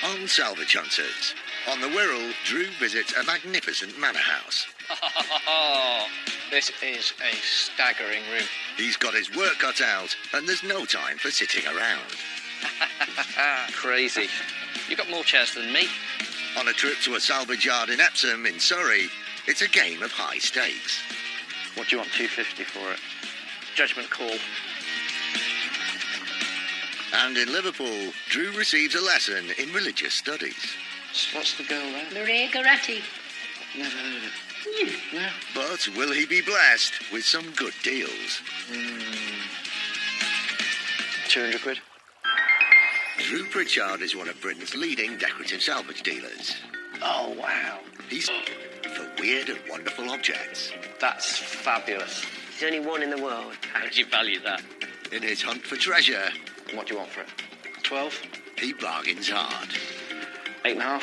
On Salvage Hunters. On the Wirral, Drew visits a magnificent manor house. This is a staggering room. He's got his work cut out, and there's no time for sitting around. Crazy. You've got more chairs than me. On a trip to a salvage yard in Epsom, in Surrey, it's a game of high stakes. What do you want, $250 for it? Judgment call. And in Liverpool, Drew receives a lesson in religious studies. What's the girl there? Maria Garatti. Never heard of it. No. But will he be blessed with some good deals? 200 quid. Drew Pritchard is one of Britain's leading decorative salvage dealers. Oh, wow. He's for weird and wonderful objects. That's fabulous. There's only one in the world. How do you value that? In his hunt for treasure, And what do you want for it? 12? he bargains hard. 8.5?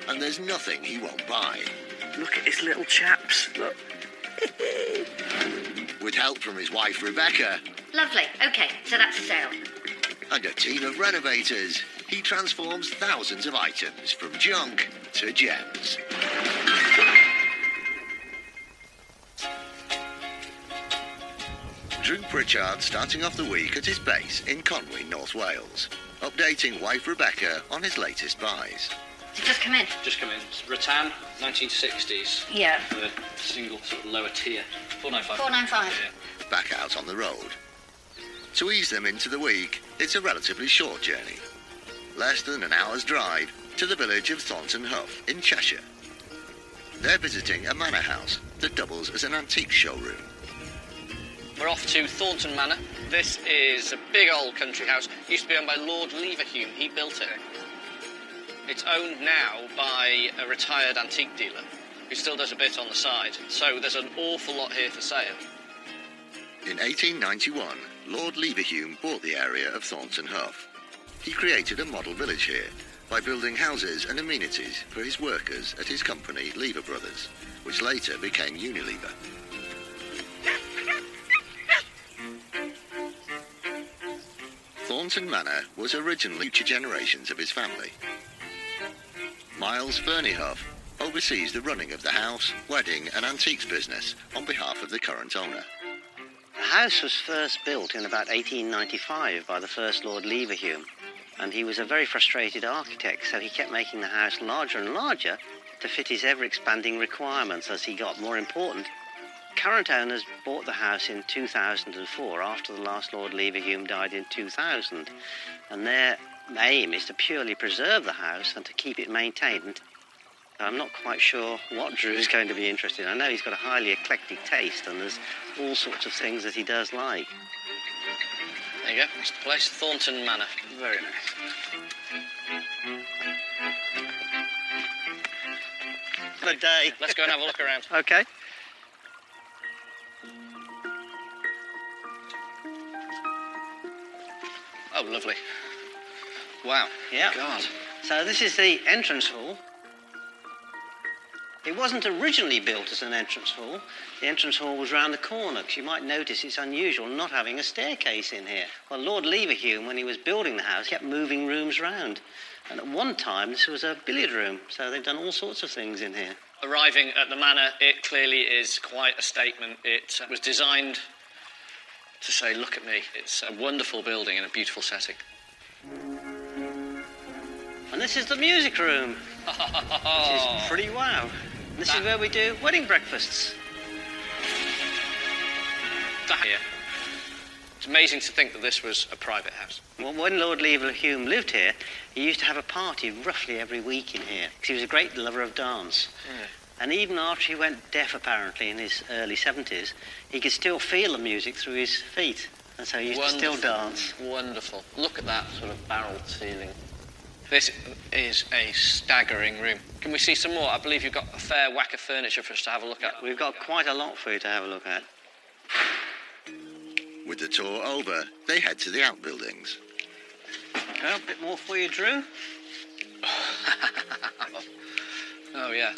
And there's nothing he won't buy. Look at his little chaps. Look. With help from his wife Rebecca Lovely. Okay, so that's a sale. and a team of renovators, he transforms thousands of items from junk to gems. Drew Pritchard starting off the week at his base in Conwy, North Wales, updating wife Rebecca on his latest buys. Just come in. Just come in. It's rattan, 1960s. Yeah. The single sort of lower tier. 495. 495. Yeah. Back out on the road. To ease them into the week, it's a relatively short journey. Less than an hour's drive to the village of Thornton Hough in Cheshire. They're visiting a manor house that doubles as an antique showroom. We're off to Thornton Manor. This is a big old country house. Used to be owned by Lord Leverhulme. He built it. It's owned now by a retired antique dealer who still does a bit on the side. So there's an awful lot here for sale. In 1891, Lord Leverhulme bought the area of Thornton Hough. He created a model village here by building houses and amenities for his workers at his company Lever Brothers, which later became Unilever. Thornton Manor was originally future generations of his family. Miles Fernie Hough oversees the running of the house, wedding and antiques business on behalf of the current owner. The house was first built in about 1895 by the first Lord Leverhulme, and he was a very frustrated architect, so he kept making the house larger and larger to fit his ever-expanding requirements as he got more important. Current owners bought the house in 2004 after the last Lord Leverhulme died in 2000, and their aim is to purely preserve the house and to keep it maintained. I'm not quite sure what Drew's going to be interested in. I know he's got a highly eclectic taste and there's all sorts of things that he does like. There you go. It's the place, Thornton Manor. Very nice. Good day. Let's go and have a look around. Okay. Oh, lovely. Wow. Yeah. God. So this is the entrance hall. It wasn't originally built as an entrance hall. The entrance hall was round the corner, because you might notice it's unusual not having a staircase in here. Well, Lord Leverhulme, when he was building the house, kept moving rooms round. And at one time, this was a billiard room, so they've done all sorts of things in here. Arriving at the manor, it clearly is quite a statement. It was designed to say, look at me. It's a wonderful building in a beautiful setting. And this is the music room, which is pretty wow. This is where we do wedding breakfasts. Here. It's amazing to think that this was a private house. Well, when Lord Leverhulme lived here, he used to have a party roughly every week in here, because he was a great lover of dance. And even after he went deaf, apparently, in his early 70s, he could still feel the music through his feet. And so he used to still dance. Wonderful. Look at that sort of barrelled ceiling. This is a staggering room. Can we see some more? I believe you've got a fair whack of furniture for us to have a look at. We've got quite a lot for you to have a look at. With the tour over, they head to the outbuildings. Well, a bit more for you, Drew. Oh, yeah.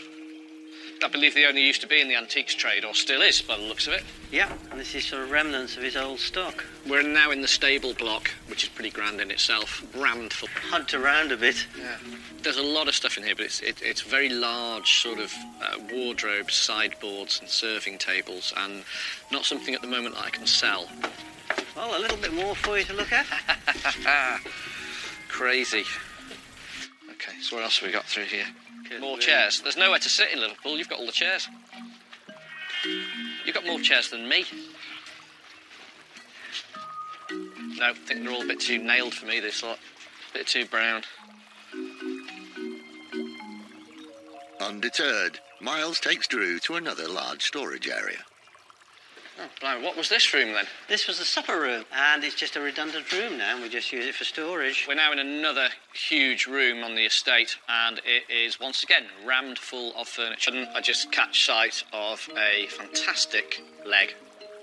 I believe the owner used to be in the antiques trade, or still is, by the looks of it. Yeah, and this is sort of remnants of his old stock. We're now in the stable block, which is pretty grand in itself, rammed full. Hunt around a bit. Yeah. There's a lot of stuff in here, but it's very large sort of wardrobes, sideboards and serving tables, and not something at the moment that I can sell. Well, a little bit more for you to look at. Crazy. Okay, so what else have we got through here? Good. More chairs. There's nowhere to sit in Liverpool. You've got all the chairs. You've got more chairs than me. No, I think they're all a bit too nailed for me, this lot. A bit too brown. Undeterred, Miles takes Drew to another large storage area. Oh, blimey, what was this room then? This was the supper room, and it's just a redundant room now, and we just use it for storage. We're now in another huge room on the estate, and it is once again rammed full of furniture. And I just catch sight of a fantastic leg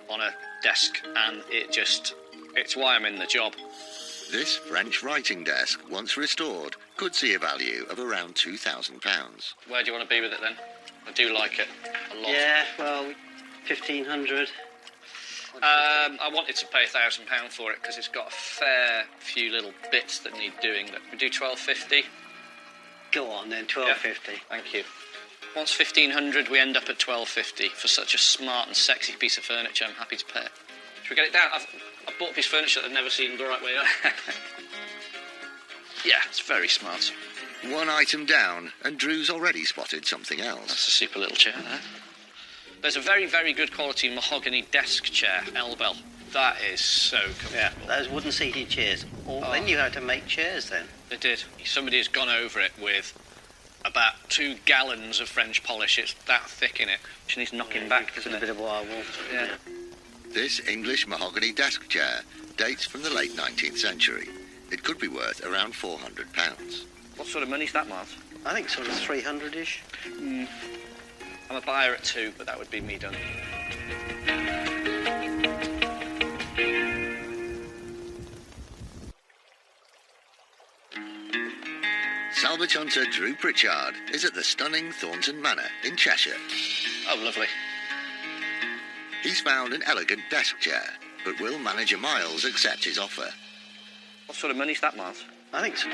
on a desk, and it's why I'm in the job. This French writing desk, once restored, could see a value of around £2,000. Where do you want to be with it then? I do like it a lot. Yeah, well, 1,500. I wanted to pay £1,000 for it because it's got a fair few little bits that need doing. We do $1,250. Go on then, 1,250. Yeah, thank you. Once 1,500, we end up at $1,250 for such a smart and sexy piece of furniture. I'm happy to pay it. Should we get it down? I've bought a piece of furniture that I've never seen the right way up. Yeah, it's very smart. One item down, and Drew's already spotted something That's else. a super little chair there. There's a very, very good quality mahogany desk chair, Elbel. That is so comfortable. Yeah, those wooden seated chairs. They knew how to make chairs then. They did. Somebody has gone over it with about 2 gallons of French polish. It's that thick in it. Which needs knocking back, doesn't A it? bit of wild water. Yeah. This English mahogany desk chair dates from the late 19th century. It could be worth around £400. What sort of money's that, Miles? I think sort of 300-ish. I'm a buyer at 2, but that would be me done. Salvage hunter Drew Pritchard is at the stunning Thornton Manor in Cheshire. Oh, lovely. He's found an elegant desk chair, but will manager Miles accept his offer? What sort of money's that, Miles? I think so.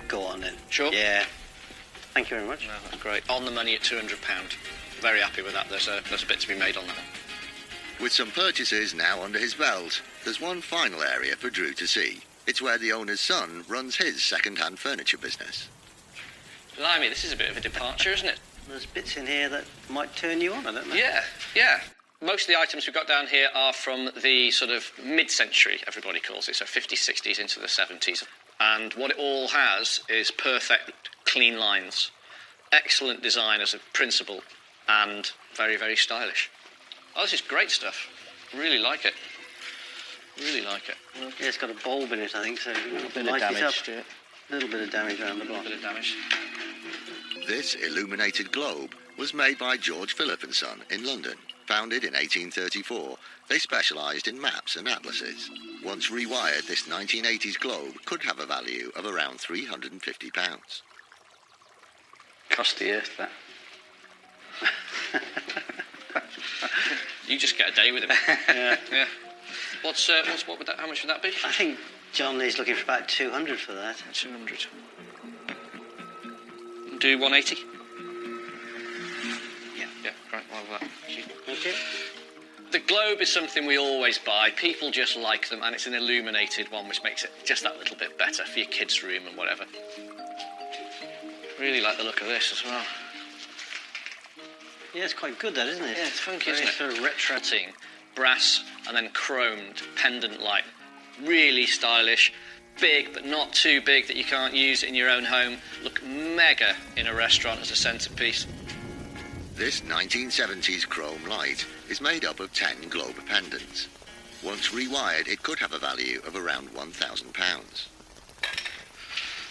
Go on then. Sure? Yeah. Thank you very much. No, that's great. On the money at £200. Very happy with that. There's a bit to be made on that. With some purchases now under his belt, there's one final area for Drew to see. It's where the owner's son runs his second-hand furniture business. Blimey, this is a bit of a departure, isn't it? There's bits in here that might turn you on, I don't know. Yeah. Most of the items we've got down here are from the sort of mid-century, everybody calls it, so 50s, 60s into the 70s. And what it all has is perfect, clean lines, excellent design as a principle, and very, very stylish. Oh, this is great stuff. Really like it. Really like it. Yeah, it's got a bulb in it, I think, so a little bit of damage to it. A little bit of damage around the A bottom. bit of damage. This illuminated globe was made by George Philip and Son in London. Founded in 1834, they specialised in maps and atlases. Once rewired, this 1980s globe could have a value of around £350. Cost the earth, that. You just get a day with him. Yeah. What would that? How much would that be? I think John is looking for about 200 for that. 200. Do 180. Yeah. Yeah. Right. Well, that. Okay. The globe is something we always buy. People just like them, and it's an illuminated one, which makes it just that little bit better for your kids' room and whatever. Really like the look of this as well. Yeah, it's quite good, that, isn't it? Yeah, it's funky, isn't it? Sort of retro. Brass and then chromed pendant light. Really stylish. Big, but not too big that you can't use it in your own home. Look mega in a restaurant as a centrepiece. This 1970s chrome light is made up of 10 globe pendants. Once rewired, it could have a value of around £1,000.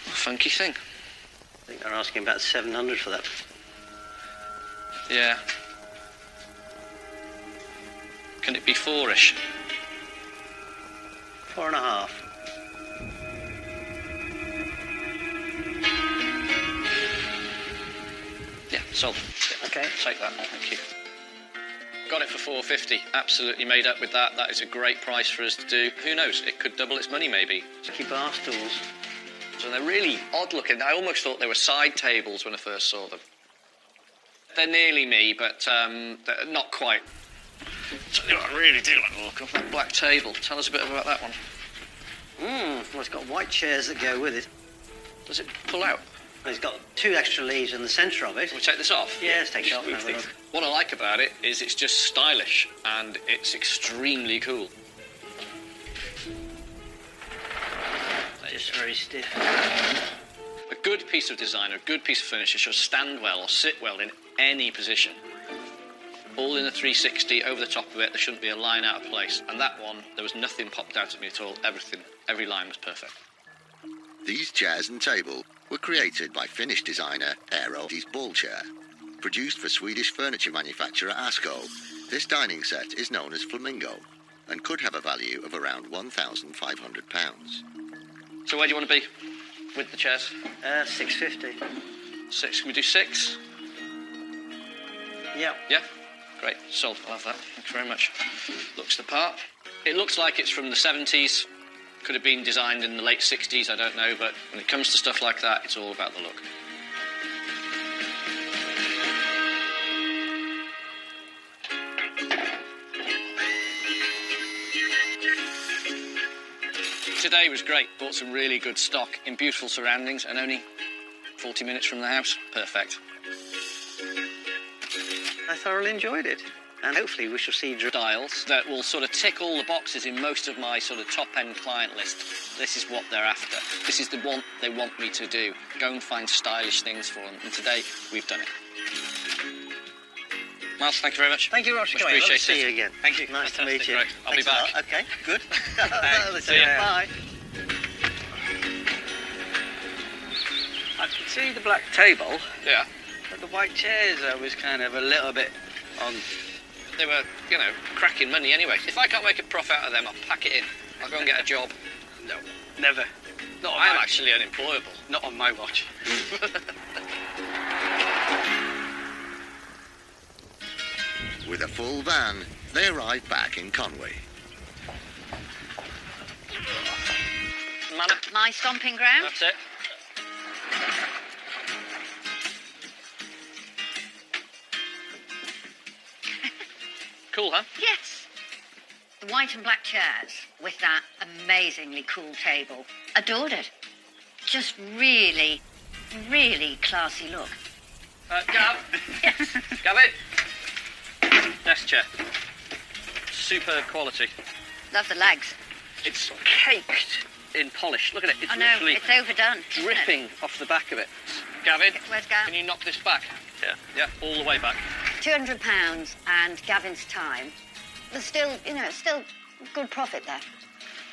Funky thing. I think they're asking about 700 for that. Yeah. Can it be 4-ish? 4.5. Sold. Okay. Take that. Thank you. Got it for $4.50. Absolutely made up with that. That is a great price for us to do. Who knows? It could double its money, maybe. Tricky bar stools. So they're really odd looking. I almost thought they were side tables when I first saw them. They're nearly me, but they're not quite. So I really do like the look of that black table. Tell us a bit about that one. Well, it's got white chairs that go with it. Does it pull out? It's got 2 extra leaves in the centre of it. Can we take this off? Yeah, let's take it off and have a look. What I like about it is it's just stylish and it's extremely cool. Just very stiff. A good piece of design, a good piece of furniture should stand well or sit well in any position. All in a 360, over the top of it, there shouldn't be a line out of place. And that one, there was nothing popped out at me at all. Every line was perfect. These chairs and table were created by Finnish designer Eero's ball chair. Produced for Swedish furniture manufacturer Asko, this dining set is known as Flamingo and could have a value of around £1,500. So where do you want to be with the chairs? $6.50. 6. Can we do 6? Yeah. Yeah? Great. Sold. I'll have that. Thanks very much. Looks the part. It looks like it's from the 70s. Could have been designed in the late 60s, I don't know, but when it comes to stuff like that, it's all about the look. Today was great. Bought some really good stock in beautiful surroundings and only 40 minutes from the house. Perfect. I thoroughly enjoyed it. And hopefully we shall see Styles that will sort of tick all the boxes in most of my sort of top-end client list. This is what they're after. This is the one they want me to do. Go and find stylish things for them. And today, we've done it. Miles, thank you very much. Thank you, Roger. Much appreciated. See you again. Thank you. Nice to meet you. Great. I'll be back. Okay, good. See you. Bye. I could see the black table, Yeah. but the white chairs I was kind of a little bit on. They were, cracking money anyway. If I can't make a profit out of them, I'll pack it in. I'll go and get a job. No, never. Not on I am my, actually unemployable. Not on my watch. With a full van, they arrive back in Conway. Manor. My stomping ground. That's it. Cool, huh? Yes. The white and black chairs with that amazingly cool table. Adored it. Just really, really classy look. Gav. Yes. Gavin. Desk chair. Superb quality. Love the legs. It's caked in polish. Look at it. It's I know, literally it's overdone. isn't it? dripping off the back of it. Gavin, Where's Gav? can you knock this back? Yeah. Yeah, all the way back. £200 and Gavin's time. There's still, still good profit there.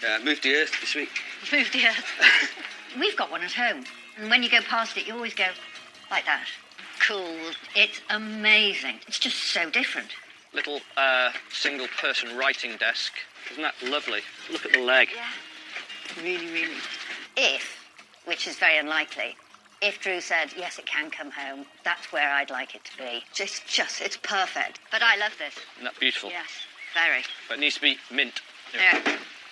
Yeah, moved to Earth this week. Moved here. We've got one at home. And when you go past it, you always go like that. Cool. It's amazing. It's just so different. Little single-person writing desk. Isn't that lovely? Look at the leg. Yeah. Really, really. If, which is very unlikely, if Drew said, yes, it can come home, that's where I'd like it to be. It's perfect. But I love this. Isn't that beautiful? Yes, very. But it needs to be mint. Yeah.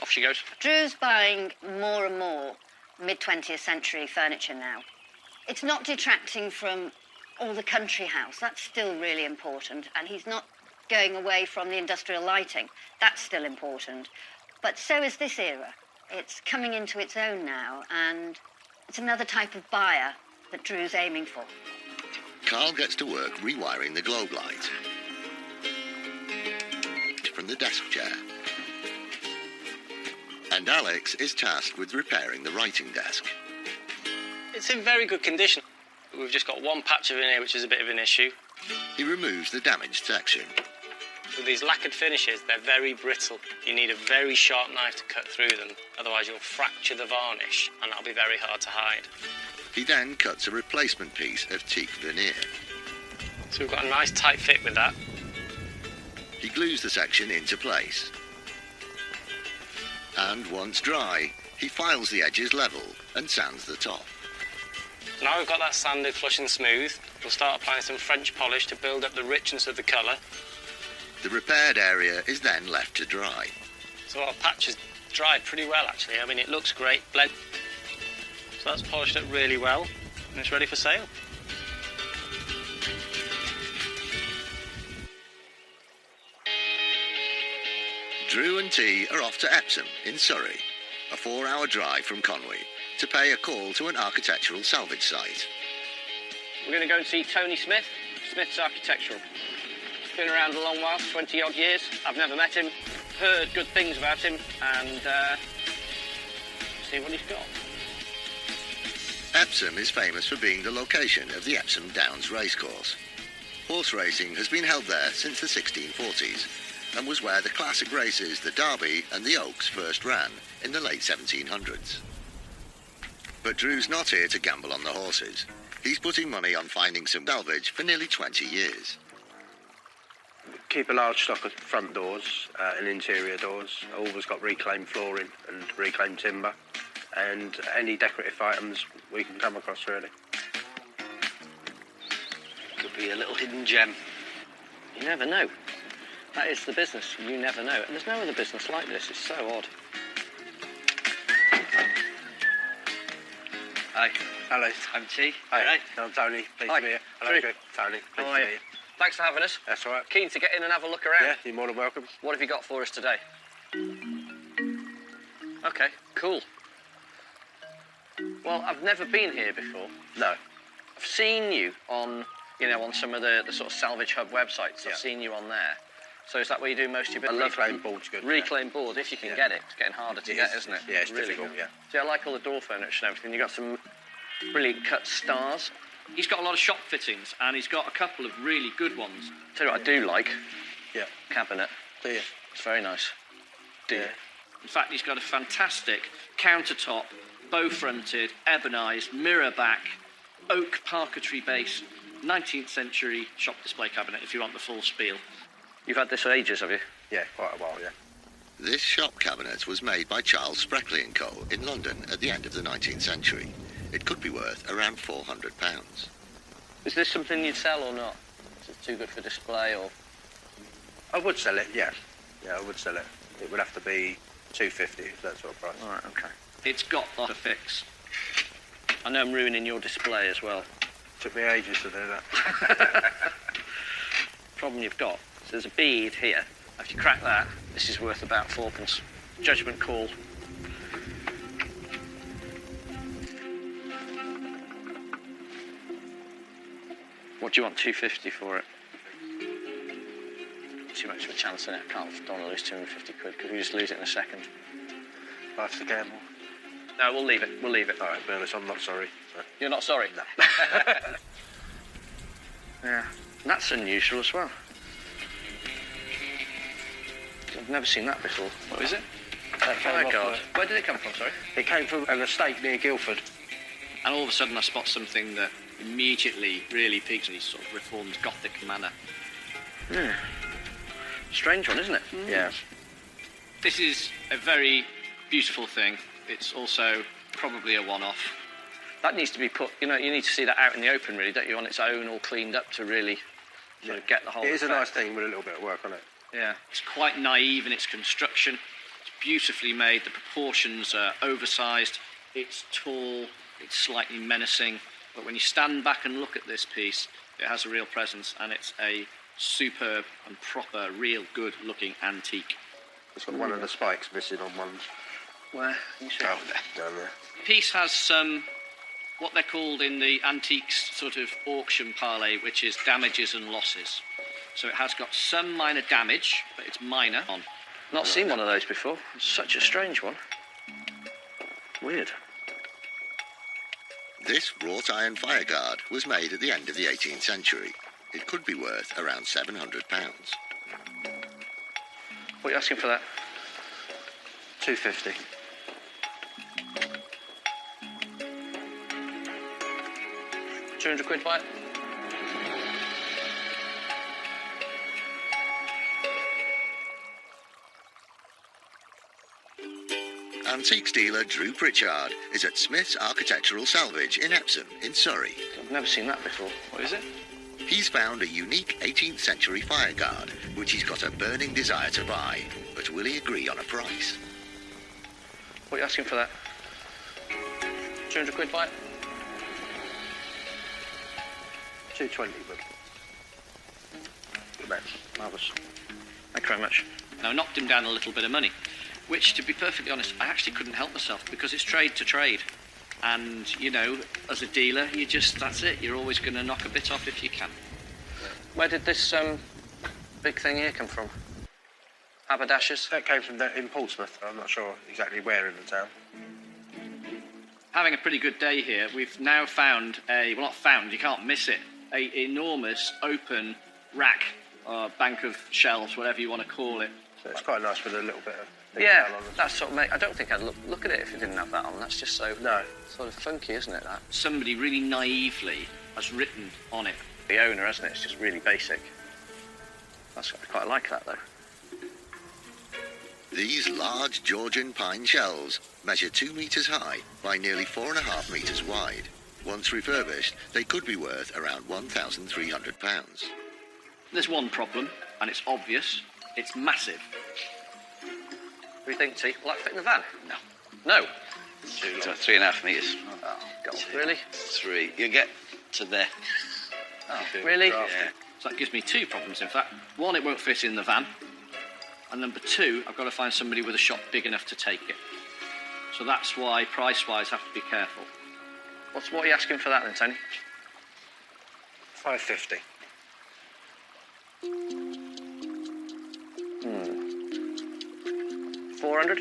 Off she goes. Drew's buying more and more mid-20th century furniture now. It's not detracting from all the country house. That's still really important. And he's not going away from the industrial lighting. That's still important. But so is this era. It's coming into its own now, and it's another type of buyer that Drew's aiming for. Carl gets to work rewiring the globe light from the desk chair. And Alex is tasked with repairing the writing desk. It's in very good condition. We've just got one patch of in here which is a bit of an issue. He removes the damaged section. With these lacquered finishes, they're very brittle. You need a very sharp knife to cut through them, otherwise you'll fracture the varnish, and that'll be very hard to hide. He then cuts a replacement piece of teak veneer. So we've got a nice tight fit with that. He glues the section into place. And once dry, he files the edges level and sands the top. Now we've got that sanded flush and smooth, we'll start applying some French polish to build up the richness of the colour. The repaired area is then left to dry. So our patch has dried pretty well actually. I mean, it looks great, blend. So that's polished up really well and it's ready for sale. Drew and T are off to Epsom in Surrey, a 4-hour drive from Conwy, to pay a call to an architectural salvage site. We're going to go and see Tony Smith, Smith's Architectural. He's been around a long while, 20 odd years. I've never met him, heard good things about him, and see what he's got. Epsom is famous for being the location of the Epsom Downs racecourse. Horse racing has been held there since the 1640s and was where the classic races, the Derby and the Oaks, first ran in the late 1700s. But Drew's not here to gamble on the horses. He's putting money on finding some salvage for nearly 20 years. Keep a large stock of front doors and interior doors. Always got reclaimed flooring and reclaimed timber. And any decorative items we can come across, really. Could be a little hidden gem. You never know. That is the business, you never know. And there's no other business like this, it's so odd. Hi. Hello. I'm T. Hi. All right. I'm Tony. Pleased Hi. to be here. Hello, Drew. Tony. How Pleased are to you? be here. Thanks for having us. That's all right. Keen to get in and have a look around. Yeah, you're more than welcome. What have you got for us today? Okay, cool. Well, I've never been here before. No. I've seen you on, on some of the sort of Salvage Hub websites. Yeah. I've seen you on there. So is that where you do most of your A business? reclaimed board's good. Reclaimed board, if you can Yeah. get it. It's getting harder to get, isn't it? Yeah, it's really difficult, good. yeah. See, I like all the door furniture and everything. You've got some brilliant cut stars. He's got a lot of shop fittings, and he's got a couple of really good ones. Tell you what I do like. Yeah. Cabinet. Do you? It's very nice. Yeah. In fact, he's got a fantastic countertop, bow-fronted, ebonised, mirror back, oak parquetry base, 19th century shop display cabinet, if you want the full spiel. You've had this for ages, have you? Yeah, quite a while, yeah. This shop cabinet was made by Charles Spreckley & Co. in London at the end of the 19th century. It could be worth around £400. Is this something you'd sell or not? Is it too good for display or...? I would sell it, yeah. Yeah, I would sell it. It would have to be £250, that sort of price. All right, OK. It's got the fix. I know I'm ruining your display as well. Took me ages to do that. Problem you've got, so there's a bead here. If you crack that, this is worth about 4p. Judgment call. What do you want, 250 for it? Too much of a chance in it. Don't want to lose 250 quid. Could we just lose it in a second? Life's a gamble. No, we'll leave it. We'll leave it. All right, to be honest, I'm not sorry. So. You're not sorry? No. Yeah, that's unusual as well. I've never seen that before. What is it? Oh, My God. Where did it come from, sorry? It came from an estate near Guildford. And all of a sudden I spot something that immediately really piques me, sort of reformed Gothic manner. Strange one, isn't it? Yeah. This is a very beautiful thing. It's also probably a one-off. That needs to be put, you need to see that out in the open, really, don't you, on its own, all cleaned up to really sort of get the whole It is a effect. nice thing with a little bit of work on it. Yeah, it's quite naive in its construction. It's beautifully made. The proportions are oversized. It's tall. It's slightly menacing. But when you stand back and look at this piece, it has a real presence, and it's a superb and proper, real good-looking antique. It's got one of the spikes missing on one. Where? You see? Oh, down there. The piece has some, what they're called in the antiques sort of auction parley, which is damages and losses. So it has got some minor damage, but it's minor. Not seen one of those before. It's such a strange one. Weird. This wrought iron fireguard was made at the end of the 18th century. It could be worth around £700. What are you asking for that? 250. £200 by it? antiques dealer Drew Pritchard is at Smith's Architectural Salvage in Epsom, in Surrey. I've never seen that before. What is it? He's found a unique 18th century fireguard, which he's got a burning desire to buy. But will he agree on a price? What are you asking for that? 200 quid by it? 220, but... Good man. Marvellous. Thank you very much. Now, I knocked him down a little bit of money, which, to be perfectly honest, I actually couldn't help myself because it's trade to trade. And, you know, as a dealer, that's it. You're always going to knock a bit off if you can. Where did this big thing here come from? Haberdashers? That came from in Portsmouth. I'm not sure exactly where in the town. Having a pretty good day here, we've now found you can't miss it, a enormous open rack, bank of shelves, whatever you want to call it. So it's quite nice with a little bit of detail Yeah, on it. that's sort of, I don't think I'd look at it if it didn't have that on. That's just so No. sort of funky, isn't it, that? Somebody really naively has written on it. The owner, hasn't it? It's just really basic. I quite like that, though. These large Georgian pine shelves measure 2 metres high by nearly 4.5 metres wide. Once refurbished, they could be worth around £1,300. There's one problem, and it's obvious. It's massive. What do you think, T? Will that fit in the van? No. No? 3.5 metres. Oh, God. Really? 3. You get to there. Oh, really? Yeah. So that gives me 2 problems, in fact. One, it won't fit in the van. And number 2, I've got to find somebody with a shop big enough to take it. So that's why, price-wise, have to be careful. What are you asking for that then, Tony? £550. 400?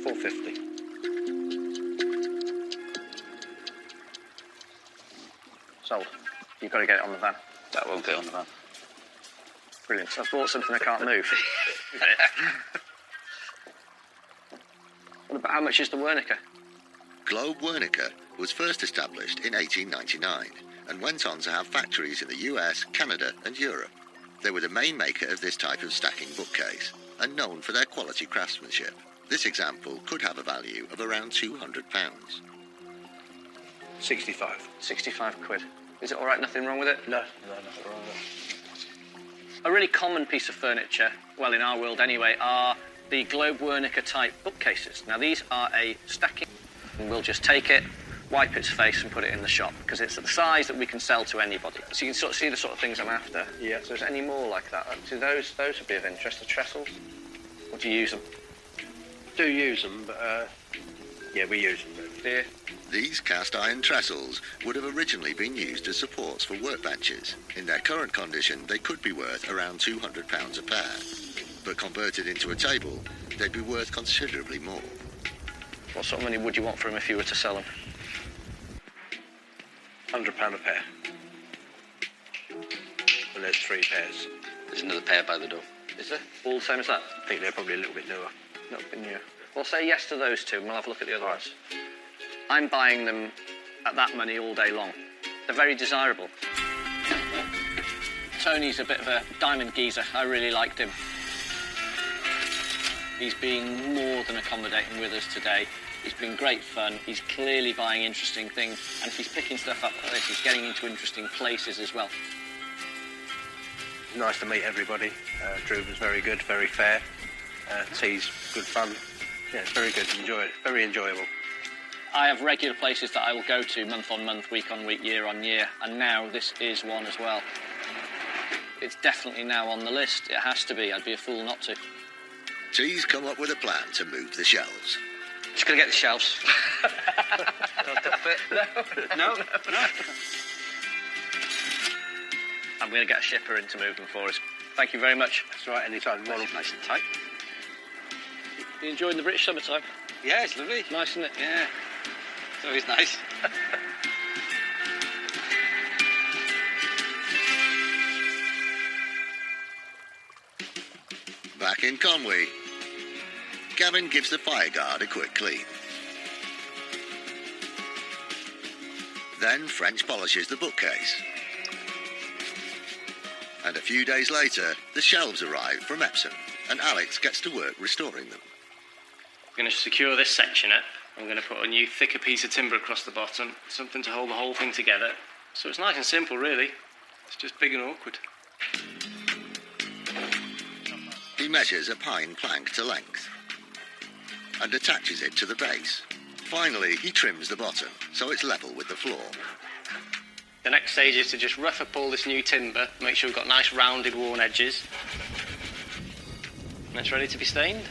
450. Sold. You've got to get it on the van. That won't go on the van. Brilliant. So I've bought something I can't move. What about, how much is the Wernicke? Globe Wernicke was first established in 1899 and went on to have factories in the US, Canada and Europe. They were the main maker of this type of stacking bookcase and known for their quality craftsmanship. This example could have a value of around £200. 65. 65 quid. Is it all right, nothing wrong with it? No, nothing wrong with it. A really common piece of furniture, well, in our world anyway, are the Globe Wernicke type bookcases. Now, these are a stacking, and we'll just take it, wipe its face and put it in the shop, because it's the size that we can sell to anybody. So you can sort of see the sort of things I'm after. Yeah. So there's any more like that? So those would be of interest, the trestles. Or do you use them? Do use them, but yeah, we use them. Do you? These cast iron trestles would have originally been used as supports for workbenches. In their current condition, they could be worth around £200 a pair. But converted into a table, they'd be worth considerably more. What sort of money would you want for them if you were to sell them? £100 a pair. And there's 3 pairs. There's another pair by the door. Is there? All the same as that? I think they're probably a little bit newer. Not been new. Well, say yes to those 2 and we'll have a look at the other ones. I'm buying them at that money all day long. They're very desirable. Tony's a bit of a diamond geezer. I really liked him. He's been more than accommodating with us today. He's been great fun. He's clearly buying interesting things. And if he's picking stuff up like this, he's getting into interesting places as well. Nice to meet everybody. Drew was very good, very fair. T's good fun. Yeah, it's very good. Enjoy it. Very enjoyable. I have regular places that I will go to month on month, week on week, year on year, and now this is one as well. It's definitely now on the list. It has to be. I'd be a fool not to. T's come up with a plan to move the shelves. Just gonna get the shelves. No. I'm going to get a shipper in to move them for us. Thank you very much. That's right, anytime. Nice and tight. You enjoying the British summertime? Yeah, it's lovely. Nice, isn't it? Yeah. It's always nice. Back in Conwy, Gavin gives the fireguard a quick clean. Then French polishes the bookcase. And a few days later, the shelves arrive from Epsom, and Alex gets to work restoring them. going to secure this sectioner. I'm going to put a new thicker piece of timber across the bottom, something to hold the whole thing together. So it's nice and simple, really. It's just big and awkward. He measures a pine plank to length and attaches it to the base. Finally, he trims the bottom so it's level with the floor. The next stage is to just rough up all this new timber, make sure we've got nice rounded worn edges. And it's ready to be stained.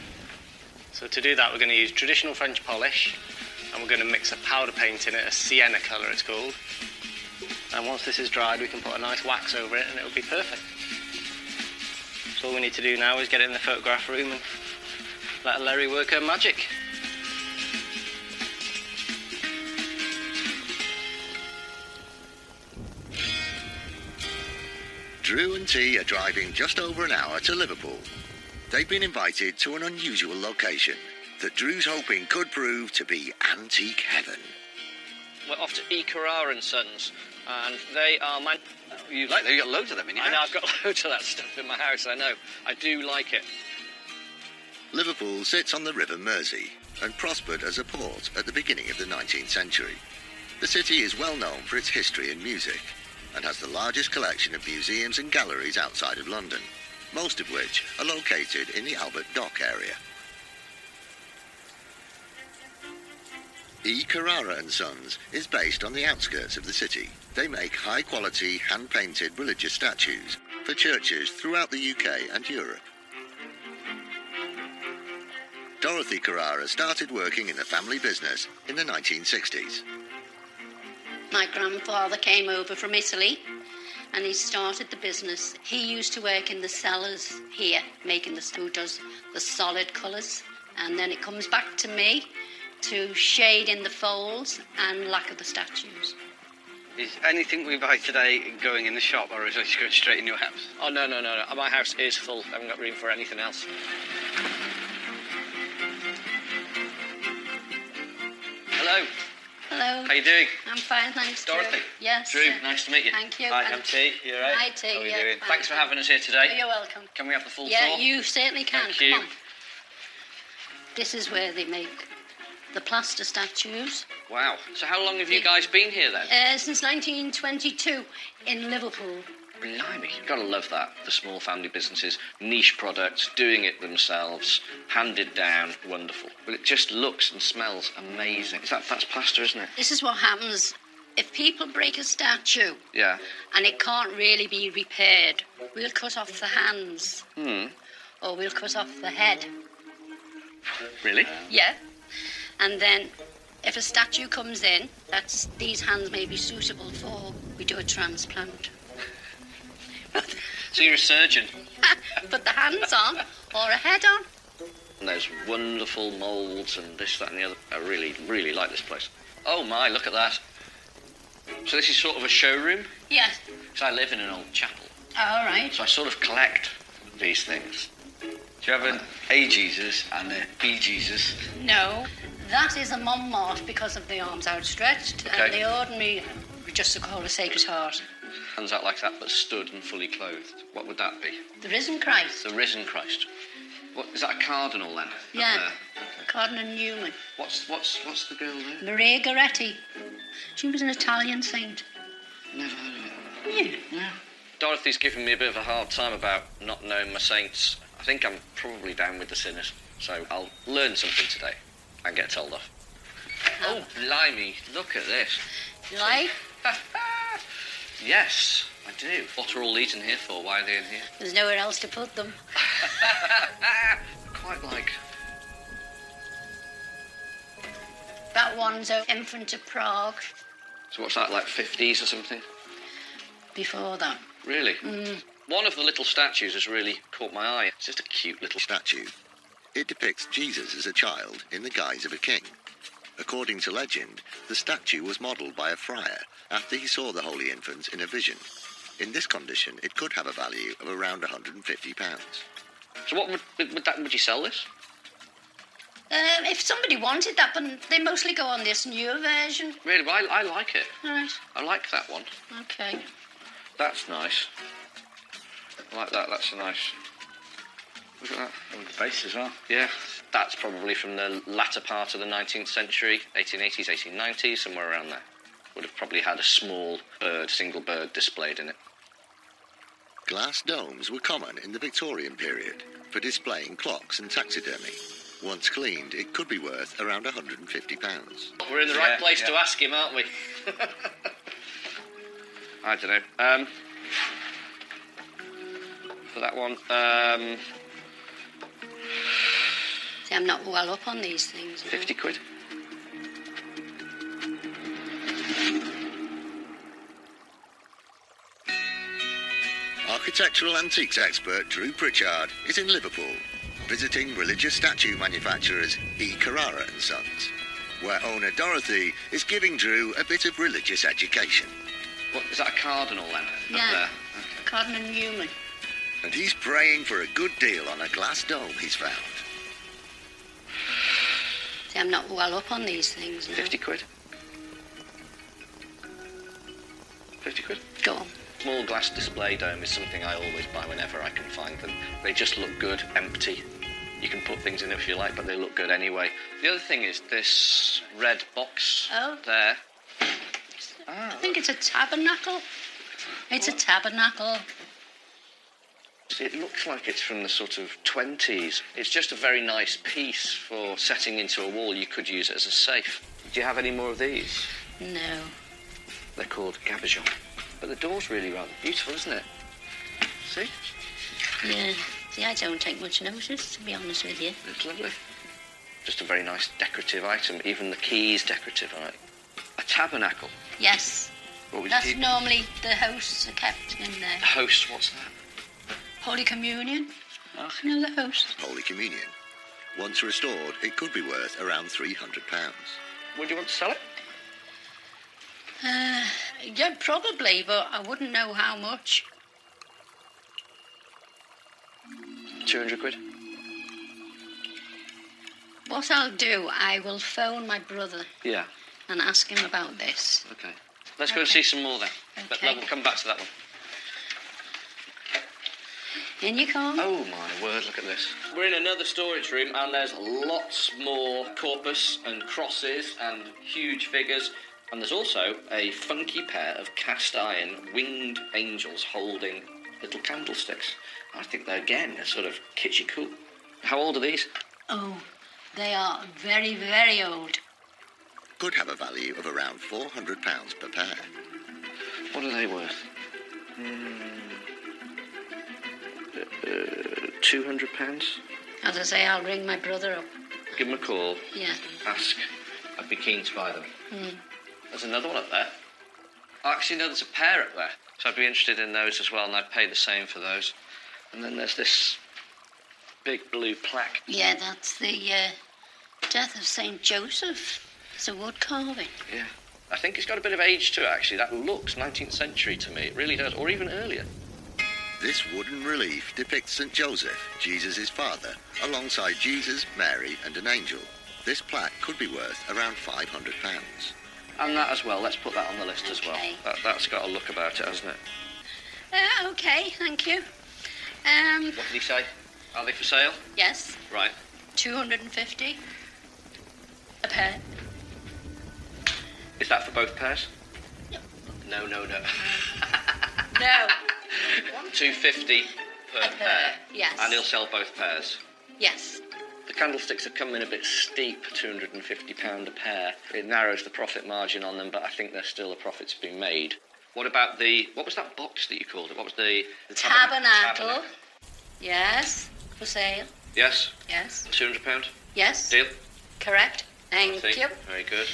So to do that, we're going to use traditional French polish, and we're going to mix a powder paint in it, a sienna colour it's called. And once this is dried, we can put a nice wax over it and it'll be perfect. So all we need to do now is get it in the photograph room and let Larry work her magic. Drew and T are driving just over an hour to Liverpool. They've been invited to an unusual location that Drew's hoping could prove to be antique heaven. We're off to E. Carrara and Sons, and they are You like them? You got loads of them in your I know, house. I've got loads of that stuff in my house, I know. I do like it. Liverpool sits on the River Mersey and prospered as a port at the beginning of the 19th century. The city is well known for its history and music and has the largest collection of museums and galleries outside of London, most of which are located in the Albert Dock area. E. Carrara and Sons is based on the outskirts of the city. They make high-quality, hand-painted religious statues for churches throughout the UK and Europe. Dorothy Carrara started working in the family business in the 1960s. My grandfather came over from Italy and he started the business. He used to work in the cellars here, making who does the solid colours. And then it comes back to me to shade in the folds and lacquer the statues. Is anything we buy today going in the shop, or is it going straight in your house? Oh, no. My house is full. I haven't got room for anything else. Hello. Hello. How you doing? I'm fine, thanks, Drew. Dorothy. Yes. Drew, nice to meet you. Thank you. Hi, And- I'm T. You all right? Hi, T. How are you Yeah, doing? fine. Thanks for having us here today. You're welcome. Can we have the full Yeah, tour? you certainly can. Thank Come you. on. This is where they make the plaster statues. Wow. So how long have you guys been here then? Since 1922 in Liverpool. Blimey, you've got to love that. The small family businesses, niche products, doing it themselves, handed down, wonderful. But it just looks and smells amazing. That's plaster, isn't it? This is what happens if people break a statue Yeah. and it can't really be repaired. We'll cut off the hands. Or we'll cut off the head. Really? Yeah. And then if a statue comes in, these hands may be suitable for, we do a transplant. So you're a surgeon. Put the hands on or a head on. And there's wonderful moulds and this, that and the other. I really, really like this place. Oh my, look at that. So this is sort of a showroom? Yes. Because I live in an old chapel. All right. So I sort of collect these things. Do you have an A Jesus and a B Jesus? No, that is a Montmartre because of the arms outstretched. Okay. And the ordinary, we just call a Sacred Heart. Hands out like that, but stood and fully clothed. What would that be? The Risen Christ. The risen Christ. What is that? A cardinal then? Yeah. Up Cardinal Newman. there? What's the girl there? Maria Goretti. She was an Italian saint. Never heard of it. Yeah. Dorothy's given me a bit of a hard time about not knowing my saints. I think I'm probably down with the sinners, so I'll learn something today and get told off. Oh, blimey, look at this. You like? Yes, I do. What are all these in here for? Why are they in here? There's nowhere else to put them. Quite like. That one's an infant of Prague. So what's that, like 50s or something? Before that. Really? One of the little statues has really caught my eye. It's just a cute little Statue. It depicts Jesus as a child in the guise of a king. According to legend, the statue was modelled by a friar after he saw the Holy Infant in a vision. In this condition, it could have a value of around £150. So what would you sell this? If somebody wanted that, but they mostly go on this newer version. Really? Well, I like it. All right. I like that one. Okay. That's nice. I like that. That's a nice. Look at that. Oh, the base as well. Yeah. That's probably from the latter part of the 19th century, 1880s, 1890s, somewhere around there. Would have probably had a small bird, single bird displayed in it. Glass domes were common in the Victorian period for displaying clocks and taxidermy. Once cleaned, it could be worth around £150. We're in the right place to ask him, aren't we? I don't know. For that one, See, I'm not well up on these things. 50 quid. Architectural antiques expert Drew Pritchard is in Liverpool, visiting religious statue manufacturers E. Carrara and Sons, where owner Dorothy is giving Drew a bit of religious education. What, is that a cardinal then? Yeah, Up there? Cardinal Newman. And he's praying for a good deal on a glass dome he's found. See, I'm not well up on these things. 50 quid. 50 quid. Go on. Small glass display dome is something I always buy whenever I can find them. They just look good, empty. You can put things in it if you like, but they look good anyway. The other thing is this red box there. I think it's a tabernacle. It's a tabernacle. It looks like it's from the sort of 20s. It's just a very nice piece for setting into a wall. You could use it as a safe. Do you have any more of these? No. They're called gabajons. But the door's really rather beautiful, isn't it? See? Yeah. See, I don't take much notice, to be honest with you. It's lovely. Just a very nice decorative item. Even the key's decorative, right? A tabernacle. Yes. What would That's you... normally the hosts are kept in there. The host, what's that? Holy Communion. Oh, no, the host. Holy Communion. Once restored, it could be worth around £300. Would you want to sell it? Yeah, probably, but I wouldn't know how much. 200 quid. What I'll do, I will phone my brother Yeah. and ask him about this. Okay. Let's go and see some more then. Okay. We'll come back to that one. In you come. Oh my word, look at this. We're in another storage room and there's lots more corpus and crosses and huge figures. And there's also a funky pair of cast iron winged angels holding little candlesticks. I think they're, again, sort of kitschy cool. How old are these? Oh, they are very, very old. Could have a value of around £400 per pair. What are they worth? £200? As I say, I'll ring my brother up. Give them a call. Yeah. Ask. I'd be keen to buy them. Mm. There's another one up there. Actually, no, there's a pair up there. So I'd be interested in those as well, and I'd pay the same for those. And then there's this big blue plaque. Yeah, that's the death of St. Joseph. It's a wood carving. Yeah. I think it's got a bit of age to it, actually. That looks 19th century to me. It really does, or even earlier. This wooden relief depicts St. Joseph, Jesus' father, alongside Jesus, Mary and an angel. This plaque could be worth around £500. And that as well. Let's put that on the list as well. Okay. That's got a look about it, hasn't it? Okay, thank you. What did he say? Are they for sale? Yes, Right. 250 a pair. Is that for both pairs? No. No. No. 250 per pair. Yes. And he'll sell both pairs. Yes. The candlesticks have come in a bit steep, £250 a pair. It narrows the profit margin on them, but I think there's still a profit to be made. What about what was that box that you called it? What was the Tabernacle. Yes. For sale. Yes? Yes. £200? Yes. Deal? Correct. Thank See? you. Very good.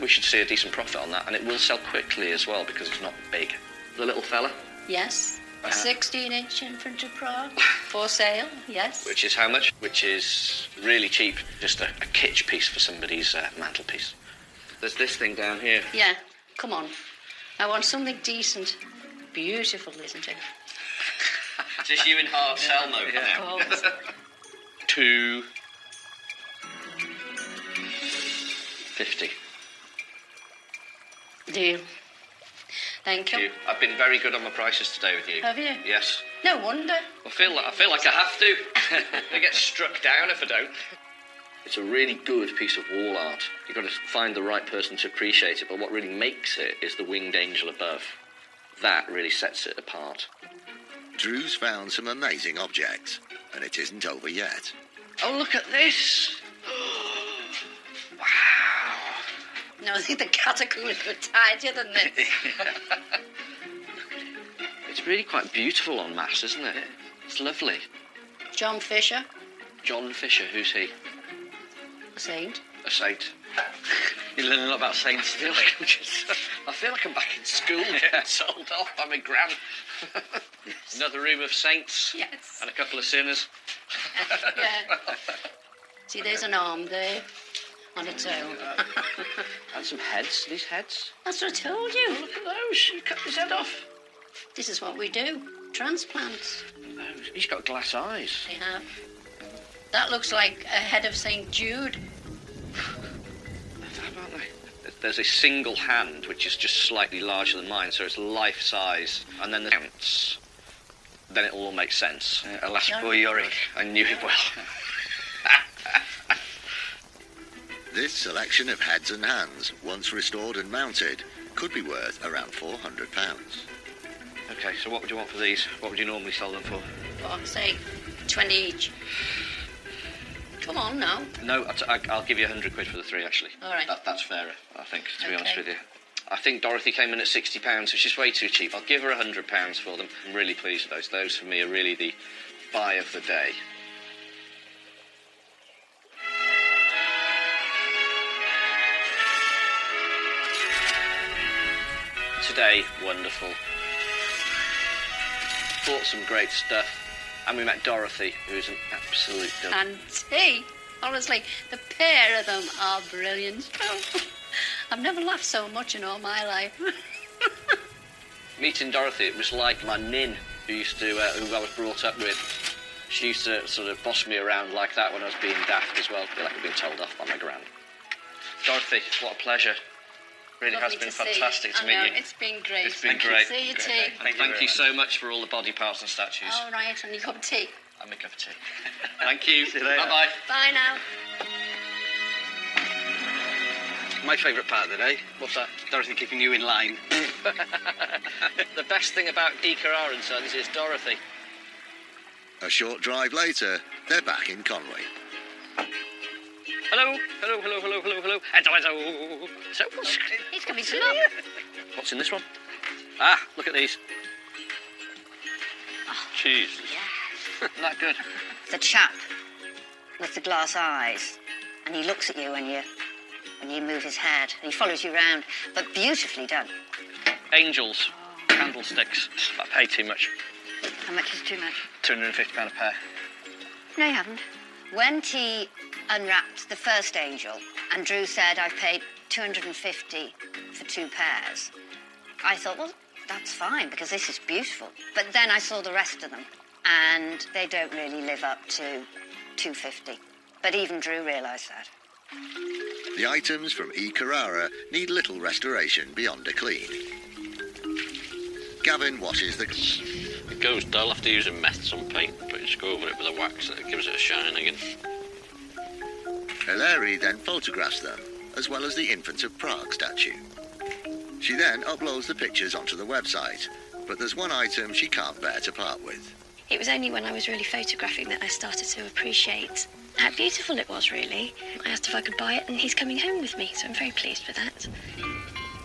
We should see a decent profit on that, and it will sell quickly as well because it's not big. The little fella? Yes. A 16-inch infant of Prague. For sale. Yes. Which is how much? Which is really cheap. Just a kitsch piece for somebody's mantelpiece. There's this thing down here. Yeah. Come on. I want something decent. Beautiful, isn't it? Just you in hard sell mode now. Of course. 250. Deal. Thank you. I've been very good on my prices today with you. Have you? Yes. No wonder. I feel like I have to. I get struck down if I don't. It's a really good piece of wall art. You've got to find the right person to appreciate it, but what really makes it is the winged angel above. That really sets it apart. Drew's found some amazing objects, and it isn't over yet. Oh, look at this! Wow! No, I think the caterpillars were tidier than this. It's really quite beautiful en masse, isn't it? It's lovely. John Fisher, John Fisher, who's he? a saint. A saint. You're learning a lot about saints still. I feel like I'm back in school getting told off by my gran. Another room of saints. Yes. And a couple of sinners. Yeah. See, there's an arm there on its own. And some heads. These heads. That's what I told you. Look at those. You cut his head off. This is what we do. Transplants. Those. He's got glass eyes. They have. That looks like a head of St. Jude. Aren't they? There's a single hand which is just slightly larger than mine, so it's life size, and then the counts. Then it'll all make sense. Alas, poor Yorick. I knew it well. This selection of heads and hands, once restored and mounted, could be worth around £400. Okay, so what would you want for these? What would you normally sell them for? Oh, say 20 each. Come on now. No, I'll give you 100 quid for the three, actually. All right. That's fairer, I think, to be honest Okay. with you. I think Dorothy came in at £60, which is way too cheap. I'll give her £100 for them. I'm really pleased with those. Those, for me, are really the buy of the day. Today, wonderful. Bought some great stuff. And we met Dorothy, who's an absolute delight. And tea. Honestly, the pair of them are brilliant. I've never laughed so much in all my life. Meeting Dorothy, it was like my nin, who I was brought up with. She used to sort of boss me around like that when I was being daft as well. I feel like I've been told off by my gran. Dorothy, what a pleasure. Really Lovely has been to see fantastic to I meet know, you. It's been great. It's been great. See you, tea. Thank you so much for all the body parts and statues. All right, and your cup of tea. And my cup of tea. Thank you. See you later. Bye-bye. Bye now. My favourite part of the day. What's that? Dorothy keeping you in line. The best thing about E. Carrara and Sons is Dorothy. A short drive later, they're back in Conway. Hello. So, He's coming to look. what's in this one? Ah, look at these. Jesus. Isn't that good? The chap with the glass eyes, and he looks at you when you move his head, and he follows you around, but beautifully done. Angels. Candlesticks. I paid too much. How much is too much? £250 a pair. No, you haven't. When T unwrapped the first angel, and Drew said, I've paid £250 for 2 pairs, I thought, well, that's fine, because this is beautiful. But then I saw the rest of them, and they don't really live up to £250. But even Drew realised that. The items from E. Carrara need little restoration beyond a clean. Gavin washes the... It goes dull after using meths on paint, but you just go over it with a wax and it gives it a shine again. Hilary then photographs them, as well as the Infant of Prague statue. She then uploads the pictures onto the website, but there's one item she can't bear to part with. It was only when I was really photographing that I started to appreciate how beautiful it was, really. I asked if I could buy it, and he's coming home with me, so I'm very pleased with that.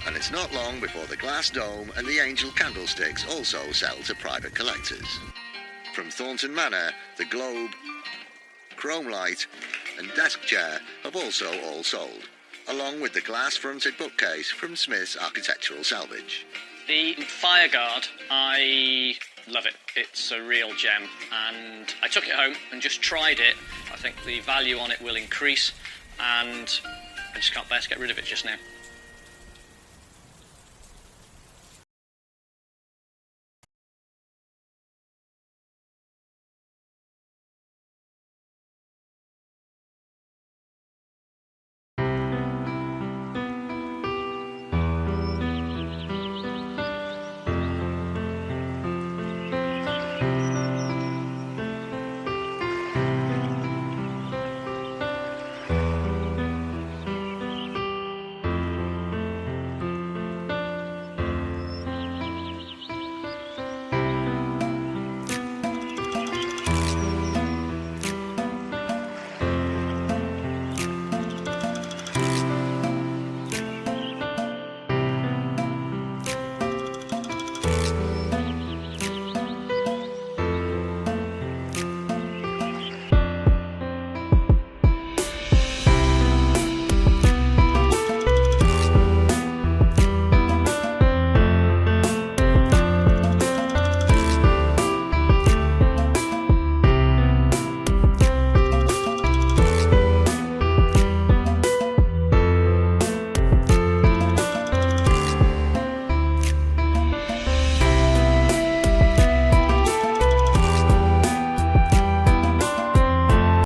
And it's not long before the glass dome and the angel candlesticks also sell to private collectors. From Thornton Manor, the globe, chrome light and desk chair have also all sold, along with the glass-fronted bookcase from Smith's Architectural Salvage. The Fireguard, I love it. It's a real gem, and I took it home and just tried it. I think the value on it will increase, and I just can't bear to get rid of it just now.